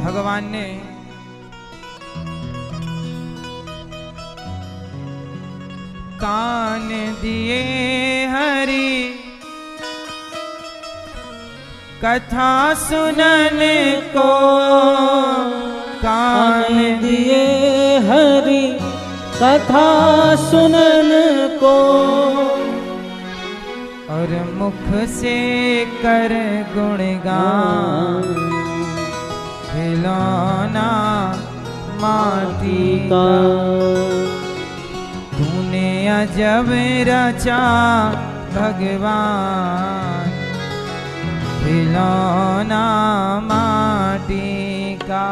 भगवान ने कान दिए हरि कथा सुनने को, कान दिए हरि कथा सुनन को, और मुख से कर गुणगान खिलौना माटी का। तूने अजब रचा भगवान खिलौना माटी का।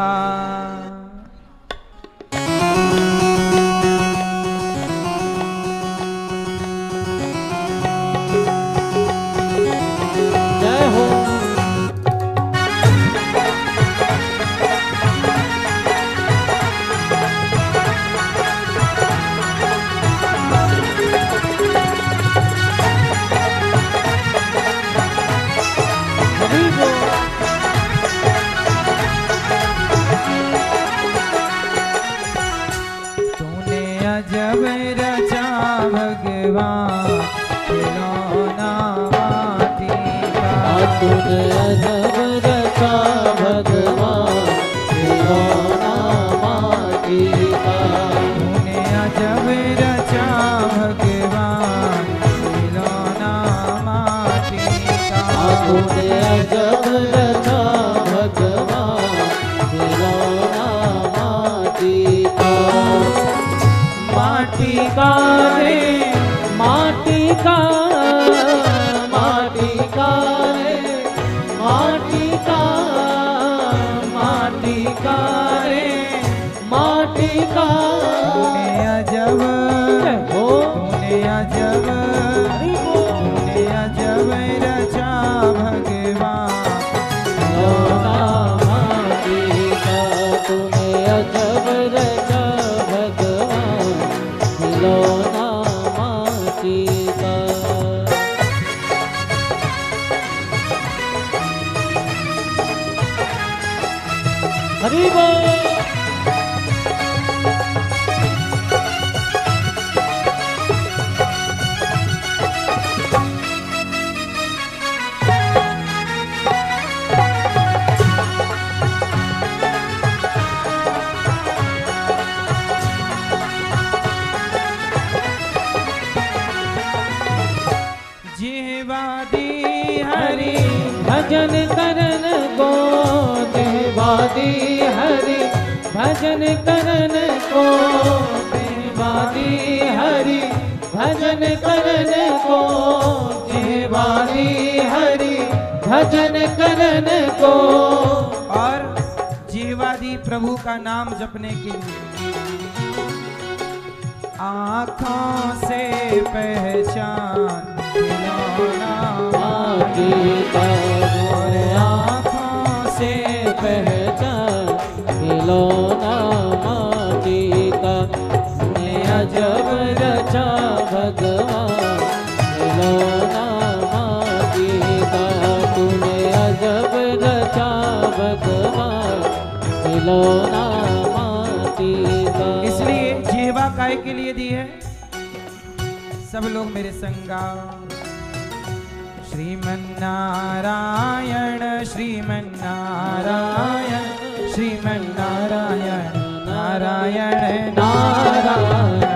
जय हो। तूने अजब रचा भगवान खिलौना माटी का। तूने अजब रचा भगवान खिलौना माटी का। तूने अजब रचा भगवान खिलौना माटी का। तूने अजब रचा भगवान खिलौना माटी का। माटी का रे माटी का, माटी का रे, माटी का, माटी का रे माटी का। तूने अजब हो तूने अजब तूने अजब रचा भगवान खिलौना माटी का। तूने अजब रचा भगवान खिलौना माटी का। हरि बोल। जिह्वादी हरि भजन करन को, देवादी हरि भजन करन को, देवादी हरि भजन करन को, देवादी हरि भजन करन को। और जीवादी प्रभु का नाम जपने के लिए आँखों से पहचान खिलौना माटी का। और आँखों से पहचान खिलौना माटी का। तूने अजब रचा भगवान खिलौना माटी का। तूने अजब रचा भगवान खिलौना माटी का। इसलिए जिह्वा काय के लिए दी है। सब लोग मेरे संगा श्रीमन्नारायण श्रीमन्नारायण श्रीमन्नारायण नारायण नारायण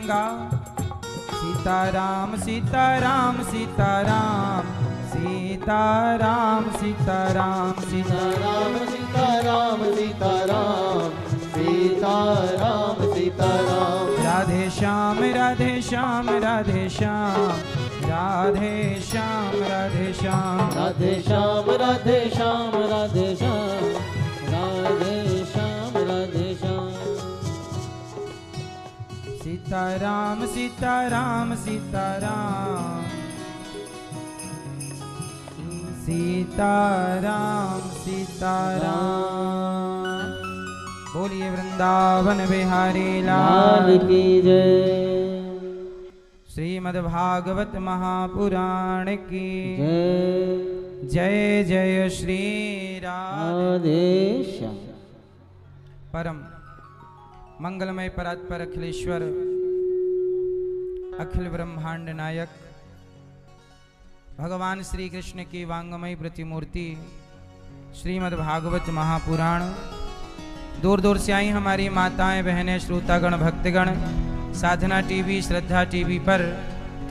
गा। सीताराम सीताराम सीताराम सीताराम सीताराम सीताराम सीताराम सीताराम सीताराम सीताराम। राधे श्याम राधे श्याम राधे श्याम राधे श्याम राधे श्याम राधे श्याम राधे श्याम राधे श्याम राधे श्याम राधे श्याम। सीताराम सीताराम सीताराम सीताराम सीताराम। बोलिए वृंदावन बिहारी लाल की जय। श्रीमद्भागवत महापुराण की जय जय जय श्री राधे श्याम। परम मंगलमय परात्पर अखिलेश्वर अखिल ब्रह्मांड नायक भगवान श्री कृष्ण की वांगमय प्रतिमूर्ति श्रीमद् भागवत महापुराण। दूर दूर से आई हमारी माताएं बहनें श्रोतागण भक्तगण साधना टीवी श्रद्धा टीवी पर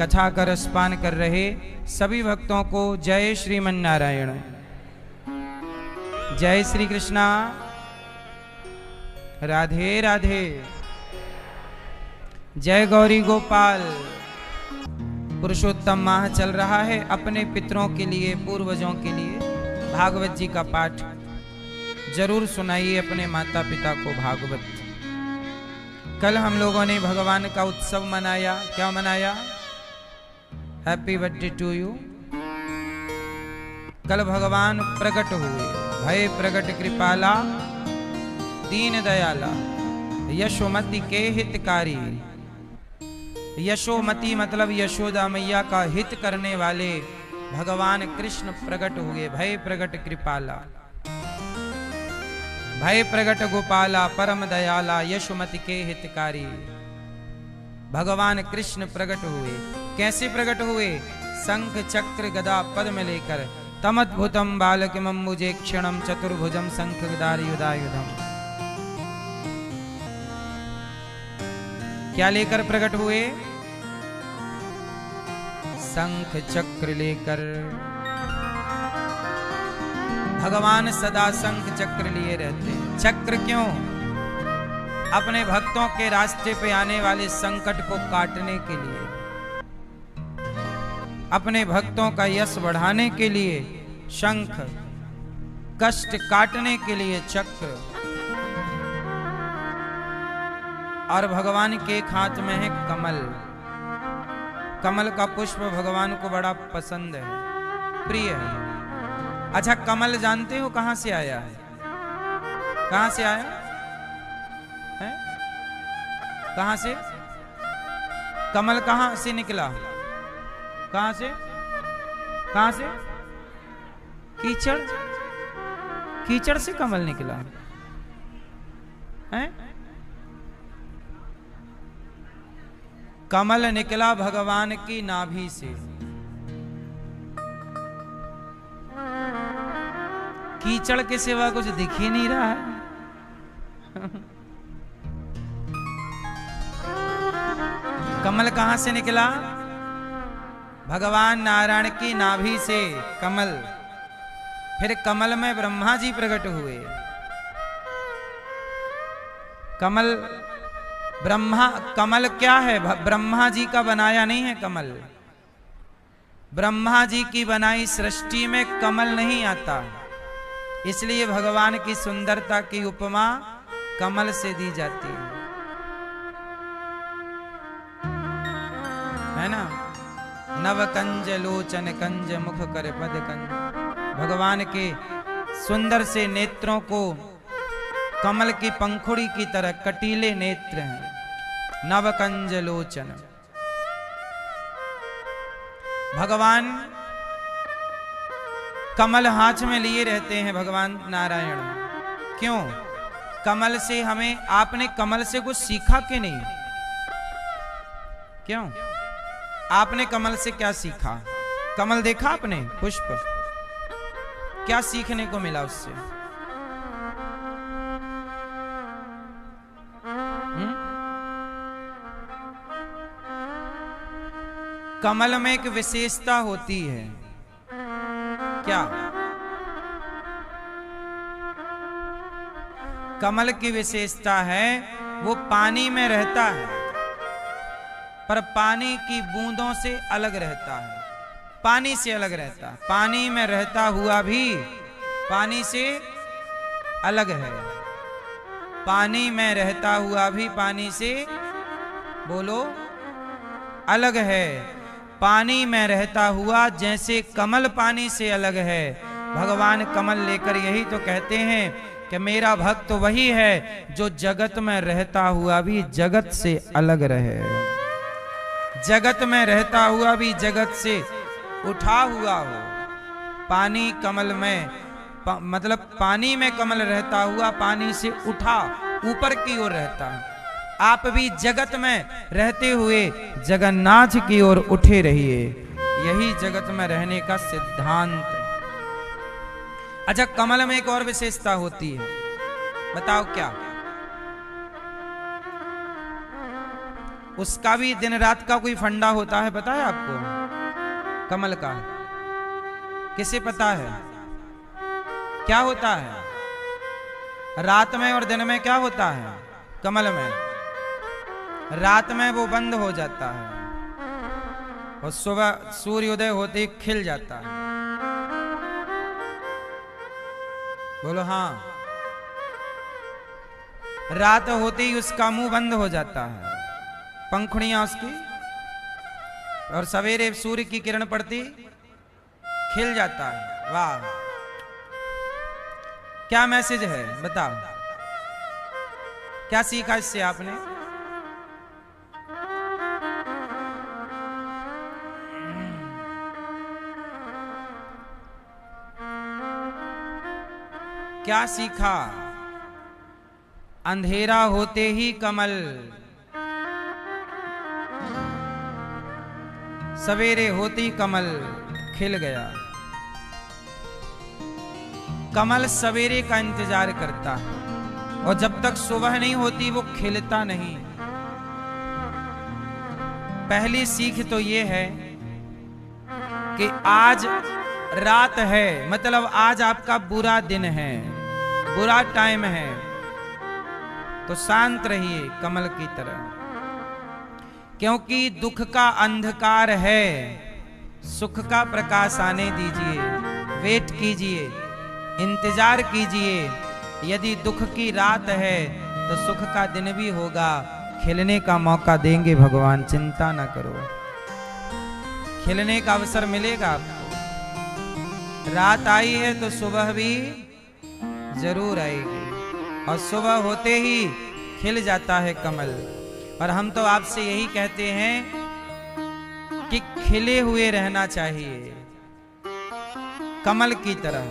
कथा का रसपान कर रहे सभी भक्तों को जय श्रीमन नारायण, जय श्री कृष्णा, राधे राधे, जय गौरी गोपाल। पुरुषोत्तम माह चल रहा है। अपने पितरों के लिए पूर्वजों के लिए भागवत जी का पाठ जरूर सुनाइए अपने माता पिता को भागवत। कल हम लोगों ने भगवान का उत्सव मनाया। क्या मनाया? Happy birthday to you. कल भगवान प्रकट हुए। भय प्रकट कृपाला दीन दयाला यशोमति के हितकारी। यशोमति मतलब यशोदा मैया का हित करने वाले भगवान कृष्ण प्रकट हुए। भय प्रकट कृपाला, भय प्रकट गोपाला, परम दयाला, यशोमति के हितकारी भगवान कृष्ण प्रकट हुए। कैसे प्रकट हुए? शंख चक्र गदा पद्म लेकर। तमद्भुतम बालकमम्बुजे क्षणम चतुर्भुजम शंख गदायुधायुधम। क्या लेकर प्रकट हुए? शंख चक्र लेकर। भगवान सदा शंख चक्र लिए रहते हैं। चक्र क्यों? अपने भक्तों के रास्ते पे आने वाले संकट को काटने के लिए, अपने भक्तों का यश बढ़ाने के लिए शंख, कष्ट काटने के लिए चक्र। और भगवान के एक हाथ में है कमल। कमल का पुष्प भगवान को बड़ा पसंद है, प्रिय है। अच्छा, कमल जानते हो कहां से आया है? कहां से आया है? कहां से? कमल कहां से निकला? कहां से? कहां से? कीचड़। कीचड़ से कमल निकला है? कमल निकला भगवान की नाभि से। कीचड़ के सिवा कुछ दिख ही नहीं रहा है। कमल कहां से निकला? भगवान नारायण की नाभि से कमल। फिर कमल में ब्रह्मा जी प्रकट हुए। कमल ब्रह्मा, कमल क्या है? ब्रह्मा जी का बनाया नहीं है कमल। ब्रह्मा जी की बनाई सृष्टि में कमल नहीं आता, इसलिए भगवान की सुंदरता की उपमा कमल से दी जाती है ना। नव कंज लोचन कंज मुख कर पद कंज। भगवान के सुंदर से नेत्रों को कमल की पंखुड़ी की तरह कटीले नेत्र हैं। नव कंज लोचन। भगवान कमल हाथ में लिए रहते हैं भगवान नारायण। क्यों? कमल से हमें, आपने कमल से कुछ सीखा कि नहीं? क्यों? आपने कमल से क्या सीखा? कमल देखा आपने? पुष्प। क्या सीखने को मिला उससे? कमल में एक विशेषता होती है। क्या? कमल की विशेषता है वो पानी में रहता है, पर पानी की बूंदों से अलग रहता है, पानी से अलग रहता है। पानी में रहता हुआ भी पानी से अलग है। पानी में रहता हुआ भी पानी से, बोलो, अलग है। पानी में रहता हुआ जैसे कमल पानी से अलग है, भगवान कमल लेकर यही तो कहते हैं कि मेरा भक्त वही है जो जगत में रहता हुआ भी जगत से अलग रहे, जगत में रहता हुआ भी जगत से उठा हुआ हो। पानी कमल में मतलब पानी में कमल रहता हुआ पानी से उठा ऊपर की ओर रहता है। आप भी जगत में रहते हुए जगन्नाथ की ओर उठे रहिए, यही जगत में रहने का सिद्धांत। अच्छा, कमल में एक और विशेषता होती है, बताओ क्या? उसका भी दिन रात का कोई फंडा होता है, पता है आपको? कमल का किसे पता है क्या होता है? रात में और दिन में क्या होता है? कमल में रात में वो बंद हो जाता है और सुबह सूर्योदय होते ही खिल जाता है। बोलो हाँ। रात होते ही उसका मुंह बंद हो जाता है, पंखुड़ियां उसकी, और सवेरे सूर्य की किरण पड़ती खिल जाता है। वाह, क्या मैसेज है बताओ? क्या सीखा इससे आपने? क्या सीखा? अंधेरा होते ही कमल, सवेरे होते ही कमल खिल गया। कमल सवेरे का इंतजार करता है और जब तक सुबह नहीं होती वो खिलता नहीं। पहली सीख तो ये है कि आज रात है, मतलब आज आपका बुरा दिन है, बुरा टाइम है, तो शांत रहिए कमल की तरह, क्योंकि दुख का अंधकार है, सुख का प्रकाश आने दीजिए, वेट कीजिए, इंतजार कीजिए। यदि दुख की रात है तो सुख का दिन भी होगा, खिलने का मौका देंगे भगवान, चिंता ना करो, खिलने का अवसर मिलेगा आपको। रात आई है तो सुबह भी जरूर आएगी, और सुबह होते ही खिल जाता है कमल। और हम तो आपसे यही कहते हैं कि खिले हुए रहना चाहिए कमल की तरह,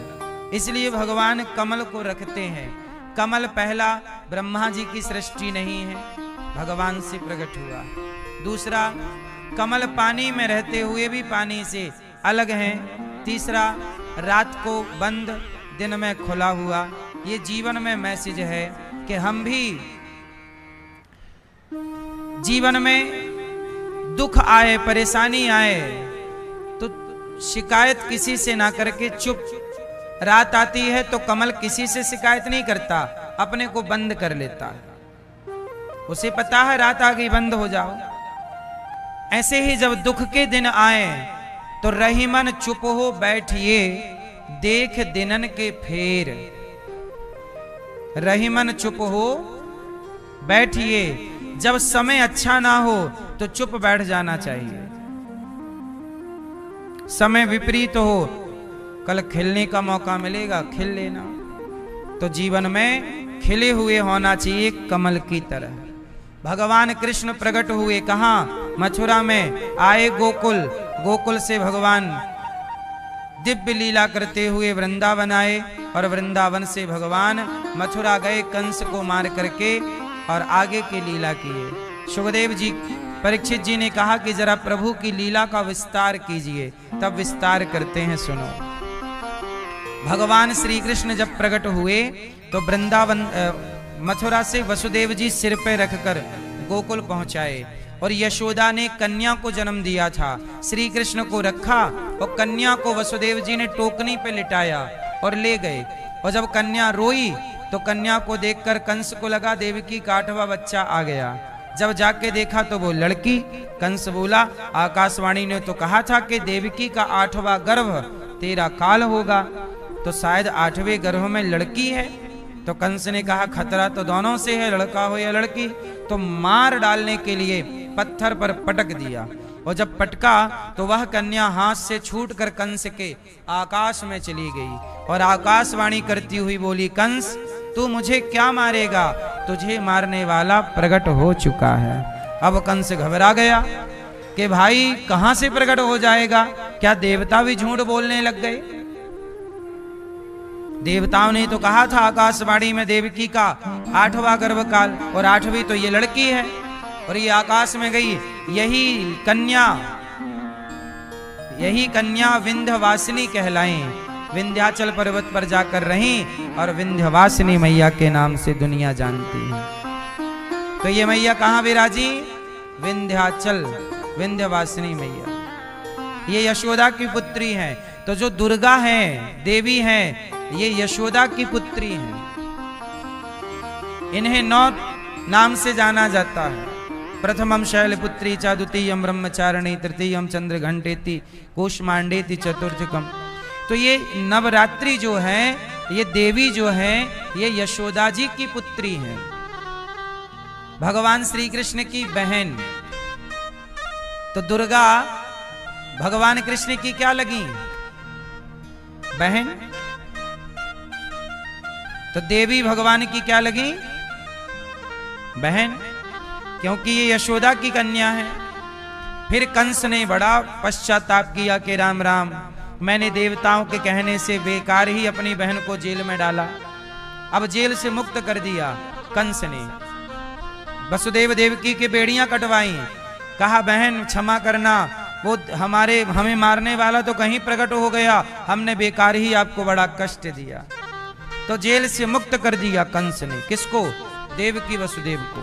इसलिए भगवान कमल को रखते हैं। कमल पहला ब्रह्मा जी की सृष्टि नहीं है, भगवान से प्रकट हुआ। दूसरा, कमल पानी में रहते हुए भी पानी से अलग हैं। तीसरा, रात को बंद, दिन में खुला हुआ। ये जीवन में मैसेज है कि हम भी जीवन में दुख आए, परेशानी आए तो शिकायत किसी से ना करके चुप। रात आती है तो कमल किसी से शिकायत नहीं करता, अपने को बंद कर लेता है, उसे पता है रात आ गई, बंद हो जाओ। ऐसे ही जब दुख के दिन आए तो रहीमन चुप हो बैठिए, देख दिनन के फेर। रहीमन चुप हो बैठिए, जब समय अच्छा ना हो तो चुप बैठ जाना चाहिए। समय विपरीत हो, कल खिलने का मौका मिलेगा, खिल लेना। तो जीवन में खिले हुए होना चाहिए कमल की तरह। भगवान कृष्ण प्रकट हुए कहाँ? मथुरा में आए गोकुल, गोकुल से भगवान दिव्य लीला करते हुए वृंदावन आए, और वृंदावन से भगवान मथुरा गए कंस को मार करके, और आगे की लीला किए। सुखदेव जी, परीक्षित जी ने कहा कि जरा प्रभु की लीला का विस्तार कीजिए, तब विस्तार करते हैं, सुनो। भगवान श्री कृष्ण जब प्रकट हुए तो वृंदावन मथुरा से वसुदेव जी सिर पे रखकर गोकुल पहुंचाए, और यशोदा ने कन्या को जन्म दिया था। श्री कृष्ण को रखा और कन्या को वसुदेव जी ने टोकनी पे लिटाया और ले गए। और जब कन्या रोई तो कन्या को देखकर कंस को लगा देवकी का 8वां बच्चा आ गया। जब जाके देखा तो वो लड़की। कंस बोला, आकाशवाणी ने तो कहा था कि देवकी का 8वां गर्भ तेरा काल होगा, तो शायद 8वें गर्भ में लड़की है। तो कंस ने कहा, खतरा तो दोनों से है, लड़का हो या लड़की। तो मार डालने के लिए पत्थर पर पटक दिया। और जब पटका तो वह कन्या हाथ से छूटकर कंस के आकाश में चली गई और आकाशवाणी करती हुई बोली, कंस तू मुझे क्या मारेगा, तुझे मारने वाला प्रकट हो चुका है। अब कंस घबरा गया कि भाई कहां से प्रकट हो जाएगा, क्या देवता भी झूठ बोलने लग गए। देवताओं ने तो कहा था आकाशवाणी में देवकी का 8वां गर्भकाल, और 8वीं तो ये लड़की है। और ये आकाश में गई, यही कन्या विंध्यवासिनी कहलाई। विंध्याचल पर्वत पर जाकर रही और विंध्यवासिनी मैया के नाम से दुनिया जानती है। तो ये मैया कहाँ विराजी? विंध्याचल, विंध्यवासिनी मैया। ये यशोदा की पुत्री है। तो जो दुर्गा है, देवी है, ये यशोदा की पुत्री है। इन्हें 9 नाम से जाना जाता है। प्रथमम शैलपुत्री च, द्वितीयम ब्रह्मचारिणी, तृतीयम चंद्रघंटेति, कूष्मांडेति, चतुर्थकम। तो ये नवरात्रि जो है, ये देवी जो है, ये यशोदा जी की पुत्री है, भगवान श्री कृष्ण की बहन। तो दुर्गा भगवान कृष्ण की क्या लगी? बहन। तो देवी भगवान की क्या लगी? बहन, क्योंकि ये यशोदा की कन्या है। फिर कंस ने बड़ा पश्चाताप किया कि राम राम, मैंने देवताओं के कहने से बेकार ही अपनी बहन को जेल में डाला। अब जेल से मुक्त कर दिया कंस ने। वसुदेव देवकी की बेड़ियां कटवाई। कहा, बहन क्षमा करना, वो हमें मारने वाला तो कहीं प्रकट हो गया, हमने बेकार ही आपको बड़ा कष्ट दिया। तो जेल से मुक्त कर दिया कंस ने। किसको? देवकी वसुदेव को।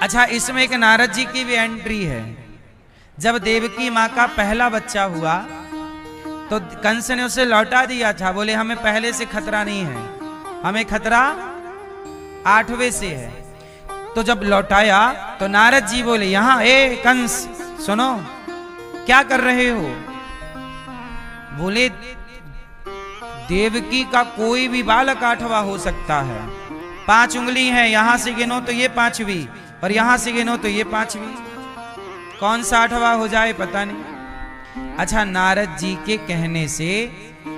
अच्छा, इसमें एक नारद जी की भी एंट्री है। जब देवकी माँ का पहला बच्चा हुआ तो कंस ने उसे लौटा दिया था। बोले हमें पहले से खतरा नहीं है, हमें खतरा 8वें से है। तो जब लौटाया तो नारद जी बोले, यहां ए कंस सुनो, क्या कर रहे हो? बोले देवकी का कोई भी बालक 8वां हो सकता है। 5 उंगली है, यहां से गिनो तो ये 5वीं, और यहां से गिनो तो ये 5वीं। कौन सा 8वां हो जाए पता नहीं। अच्छा, नारद जी के कहने से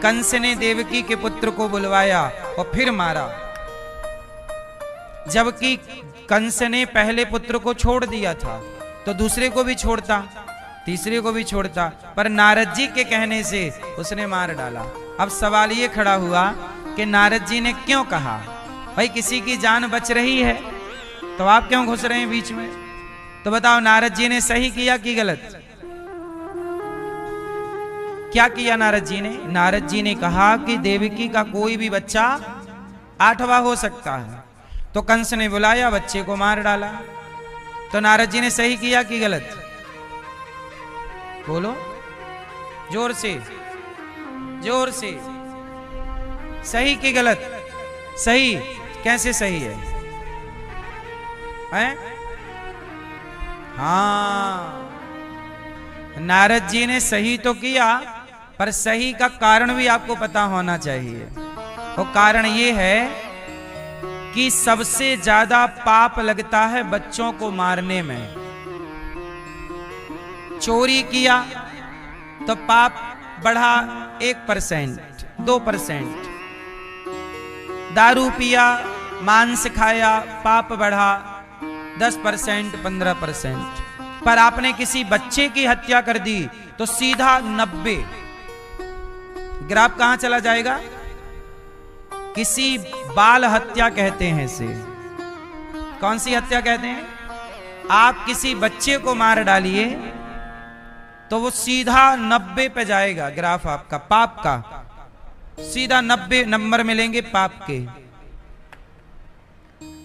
कंस ने देवकी के पुत्र को बुलवाया और फिर मारा। जबकि कंस ने पहले पुत्र को छोड़ दिया था, तो दूसरे को भी छोड़ता, तीसरे को भी छोड़ता, पर नारद जी के कहने से उसने मार डाला। अब सवाल ये खड़ा हुआ कि नारद जी ने क्यों कहा? भाई किसी की जान बच रही है तो आप क्यों घुस रहे हैं बीच में? तो बताओ, नारद जी ने सही किया कि गलत? क्या किया नारद जी ने? नारद जी ने कहा कि देवकी का कोई भी बच्चा 8वां हो सकता है। तो कंस ने बुलाया, बच्चे को मार डाला। तो नारद जी ने सही किया कि गलत? बोलो जोर से, जोर से। सही कि गलत? सही। कैसे सही है? हाँ, नारद जी ने सही तो किया, पर सही का कारण भी आपको पता होना चाहिए। और कारण ये है कि सबसे ज्यादा पाप लगता है बच्चों को मारने में। चोरी किया तो पाप बढ़ा 1%, 2%। दारू पिया, मांस खाया, पाप बढ़ा 10%, 15%। पर आपने किसी बच्चे की हत्या कर दी तो सीधा 90। ग्राफ कहां चला जाएगा? किसी बाल हत्या कहते हैं इसे। कौन सी हत्या कहते हैं? आप किसी बच्चे को मार डालिए तो वो सीधा 90 पे जाएगा ग्राफ आपका, पाप का। सीधा 90 नंबर मिलेंगे पाप के।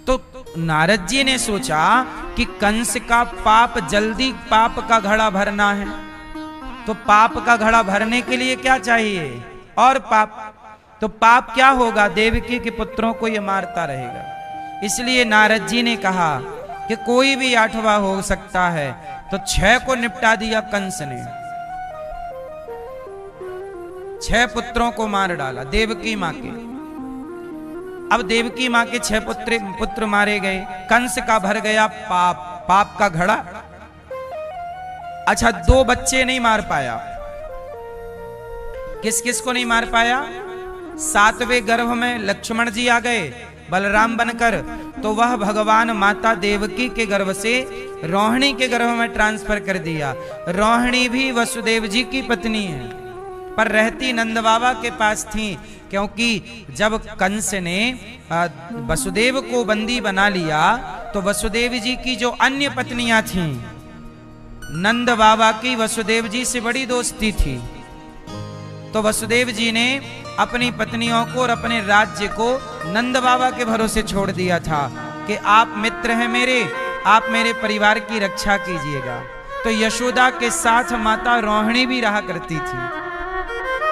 तो नारद जी ने सोचा कि कंस का पाप जल्दी पाप का घड़ा भरना है, तो पाप का घड़ा भरने के लिए क्या चाहिए? और पाप। तो पाप क्या होगा? देवकी के पुत्रों को ये मारता रहेगा। इसलिए नारद जी ने कहा कि कोई भी 8वां हो सकता है, तो 6 को निपटा दिया कंस ने। 6 पुत्रों को मार डाला देवकी मां के। अब देवकी मां के 6 पुत्र मारे गए। कंस का भर गया पाप का घड़ा। अच्छा, 2 बच्चे नहीं मार पाया। किस किस को नहीं मार पाया? 7वें गर्भ में लक्ष्मण जी आ गए बलराम बनकर, तो वह भगवान माता देवकी के गर्भ से रोहिणी के गर्भ में ट्रांसफर कर दिया। रोहिणी भी वसुदेव जी की पत्नी है, पर रहती नंद बाबा के पास थी, क्योंकि जब कंस ने वसुदेव को बंदी बना लिया, तो वसुदेव जी की जो अन्य पत्नियां थीं, नंद बाबा की वसुदेव जी से बड़ी दोस्ती थी, तो वसुदेव जी ने अपनी पत्नियों को और अपने राज्य को नंद बाबा के भरोसे छोड़ दिया था कि आप मित्र हैं मेरे, आप मेरे परिवार की रक्षा कीजिएगा। तो यशोदा के साथ माता रोहिणी भी रहा करती थी।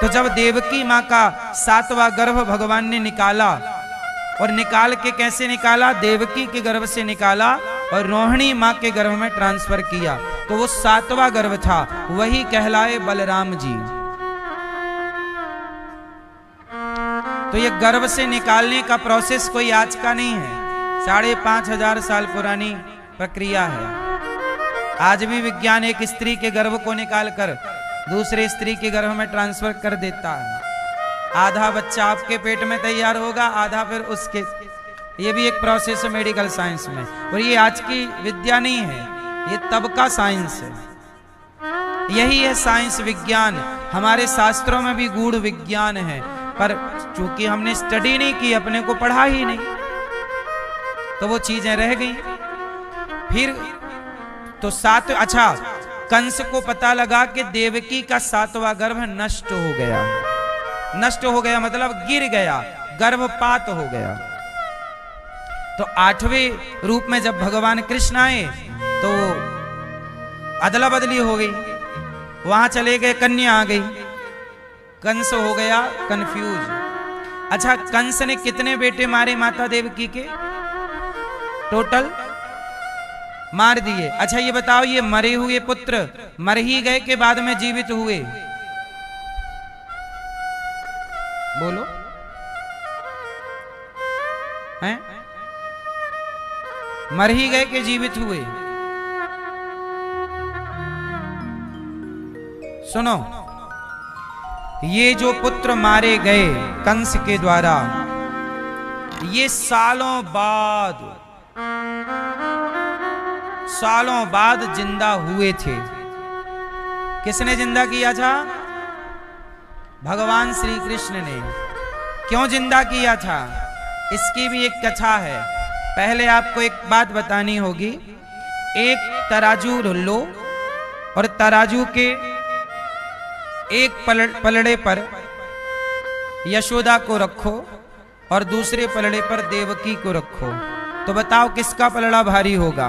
तो जब देवकी मां का 7वां गर्भ भगवान ने निकाला, और निकाल के कैसे निकाला? देवकी के गर्भ से निकाला और रोहिणी मां के गर्भ में ट्रांसफर किया, तो वो 7वां गर्भ था, वही कहलाए बलराम जी। तो ये गर्भ से निकालने का प्रोसेस कोई आज का नहीं है, 5,500 साल पुरानी प्रक्रिया है। आज भी विज्ञान एक स्त्री के गर्भ को निकालकर दूसरे स्त्री के गर्भ में ट्रांसफर कर देता है। आधा बच्चा आपके पेट में तैयार होगा, आधा फिर उसके। ये भी एक प्रोसेस है मेडिकल साइंस में, और ये आज की विद्या नहीं है, ये तब का साइंस है। यही है साइंस, विज्ञान। हमारे शास्त्रों में भी गूढ़ विज्ञान है, पर चूंकि हमने स्टडी नहीं की, अपने को पढ़ा ही नहीं, तो वो चीजें रह गई। फिर तो अच्छा, कंस को पता लगा कि देवकी का 7वां गर्भ नष्ट हो गया। नष्ट हो गया मतलब गिर गया, गर्भपात हो गया। तो 8वें रूप में जब भगवान कृष्ण आए, तो अदला बदली हो गई, वहां चले गए, कन्या आ गई, कंस हो गया कंफ्यूज। अच्छा, कंस ने कितने बेटे मारे माता देवकी के? टोटल मार दिए। अच्छा, ये बताओ, ये मरे हुए पुत्र मर ही गए के बाद में जीवित हुए? बोलो, हैं? मर ही गए के जीवित हुए? सुनो, ये जो पुत्र मारे गए कंस के द्वारा, ये सालों बाद जिंदा हुए थे। किसने जिंदा किया था? भगवान श्री कृष्ण ने। क्यों जिंदा किया था? इसकी भी एक कथा है। पहले आपको एक बात बतानी होगी। एक तराजू लो, और तराजू के एक पलड़े पर यशोदा को रखो और दूसरे पलड़े पर देवकी को रखो, तो बताओ किसका पलड़ा भारी होगा?